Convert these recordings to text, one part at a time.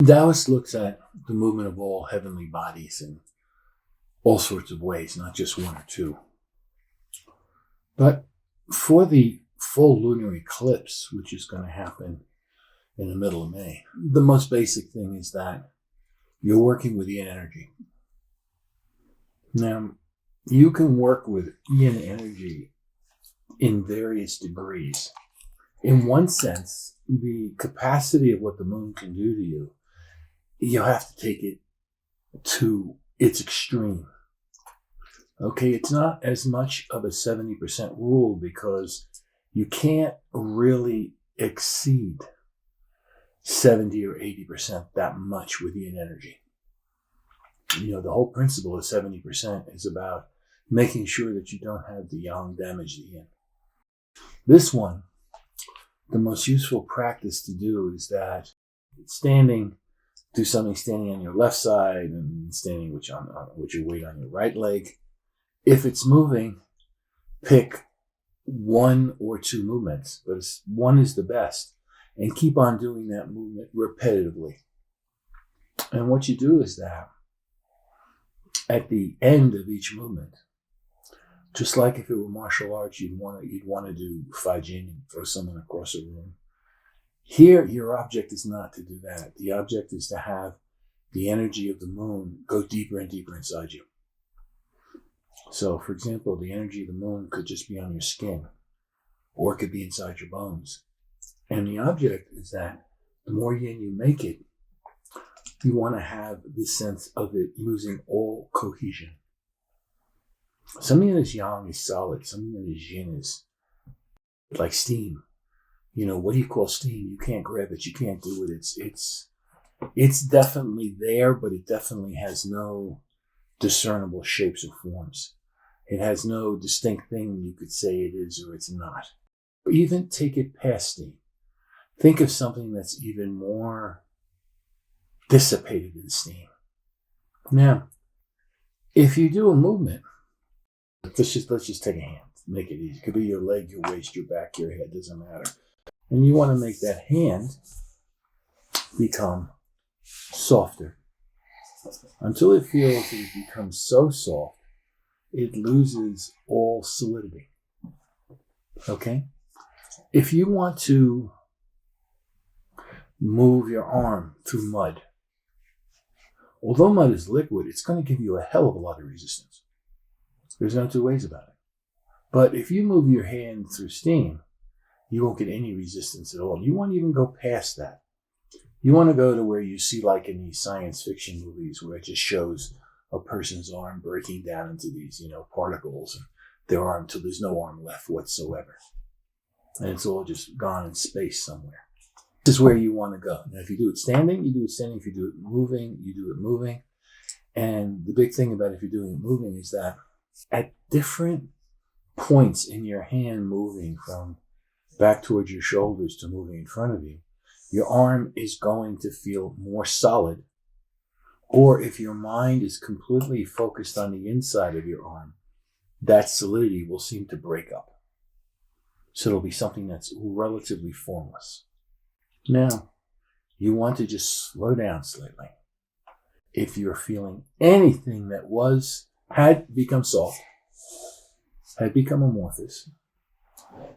Taoist looks at the movement of all heavenly bodies in all sorts of ways, not just one or two. But for the full lunar eclipse, which is going to happen in the middle of May, the most basic thing is that you're working with yin energy. Now, you can work with yin energy in various degrees. In one sense, the capacity of what the moon can do to you, you have to take it to its extreme. Okay, it's not as much of a 70% rule because you can't really exceed 70 or 80% that much with yin energy. You know, the whole principle of 70% is about making sure that you don't have the yang damage the yin. This one, the most useful practice to do is that do something standing on your left side and standing with your weight on your right leg. If it's moving, pick one or two movements, but one is the best, and keep on doing that movement repetitively. And what you do is that at the end of each movement, just like if it were martial arts, you'd want to do Fajin and throw someone across a room. Here, your object is not to do that. The object is to have the energy of the moon go deeper and deeper inside you. So, for example, the energy of the moon could just be on your skin, or it could be inside your bones. And the object is that the more yin you make it, you want to have the sense of it losing all cohesion. Something that is yang is solid. Something that is yin is like steam. You know, what do you call steam? You can't grab it. You can't do it. It's definitely there, but it definitely has no discernible shapes or forms. It has no distinct thing you could say it is or it's not. Or even take it past steam. Think of something that's even more dissipated than steam. Now, if you do a movement, let's just take a hand. Make it easy. It could be your leg, your waist, your back, your head. Doesn't matter. And you want to make that hand become softer until it feels that it becomes so soft it loses all solidity. Okay? If you want to move your arm through mud, although mud is liquid, it's going to give you a hell of a lot of resistance. There's no two ways about it. But if you move your hand through steam, you won't get any resistance at all. You won't even go past that. You want to go to where you see, like in these science fiction movies, where it just shows a person's arm breaking down into these, particles, and their arm till there's no arm left whatsoever. And it's all just gone in space somewhere. This is where you want to go. Now, if you do it standing, you do it standing. If you do it moving, you do it moving. And the big thing about if you're doing it moving is that at different points in your hand moving from back towards your shoulders to moving in front of you, your arm is going to feel more solid. Or if your mind is completely focused on the inside of your arm, that solidity will seem to break up. So it'll be something that's relatively formless. Now, you want to just slow down slightly. If you're feeling anything that had become soft, had become amorphous,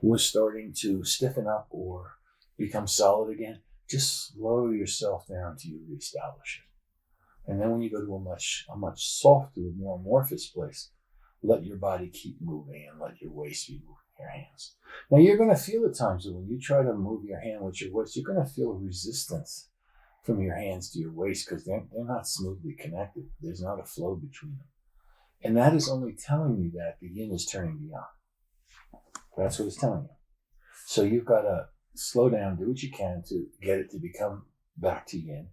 was starting to stiffen up or become solid again, just slow yourself down till you reestablish it. And then when you go to a much softer, more amorphous place, let your body keep moving and let your waist be moving your hands. Now you're going to feel at times that when you try to move your hand with your waist, you're going to feel resistance from your hands to your waist because they're not smoothly connected. There's not a flow between them. And that is only telling you that the yin is turning to yang. That's what it's telling you. So you've got to slow down, do what you can to get it to become back to yin.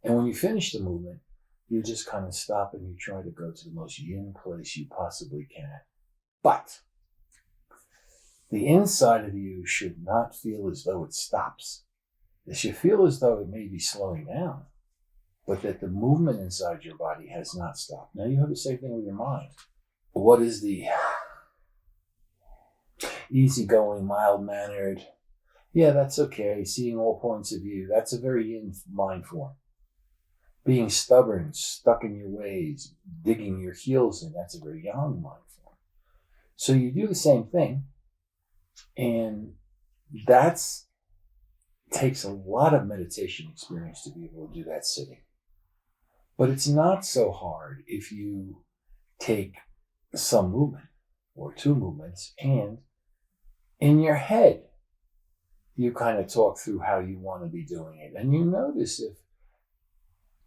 And when you finish the movement, you just kind of stop and you try to go to the most yin place you possibly can. But the inside of you should not feel as though it stops. It should feel as though it may be slowing down, but that the movement inside your body has not stopped. Now you have the same thing with your mind. What is the easygoing, mild-mannered, yeah, that's okay, seeing all points of view? That's a very yin mind form. being stubborn, stuck in your ways, digging your heels in, that's a very yang mind form. So you do the same thing, and that's takes a lot of meditation experience to be able to do that sitting. But it's not so hard if you take some movement or two movements, and in your head, you kind of talk through how you want to be doing it. And you notice if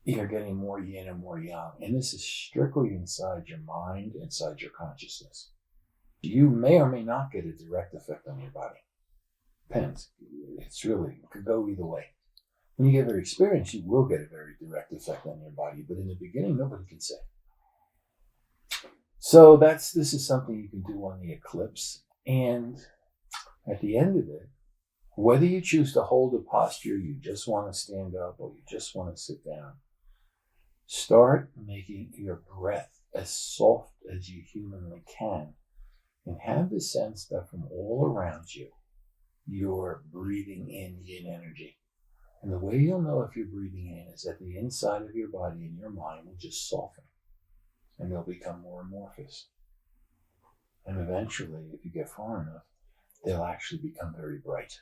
you're getting more yin and more yang. And this is strictly inside your mind, inside your consciousness. You may or may not get a direct effect on your body. Depends. It could go either way. When you get very experienced, you will get a very direct effect on your body. But in the beginning, nobody can say. So this is something you can do on the eclipse. And at the end of it, whether you choose to hold a posture, you just want to stand up, or you just want to sit down, start making your breath as soft as you humanly can, and have the sense that from all around you, you're breathing in yin energy. And the way you'll know if you're breathing in is that the inside of your body and your mind will just soften, and they'll become more amorphous. And eventually, if you get far enough, they'll actually become very bright.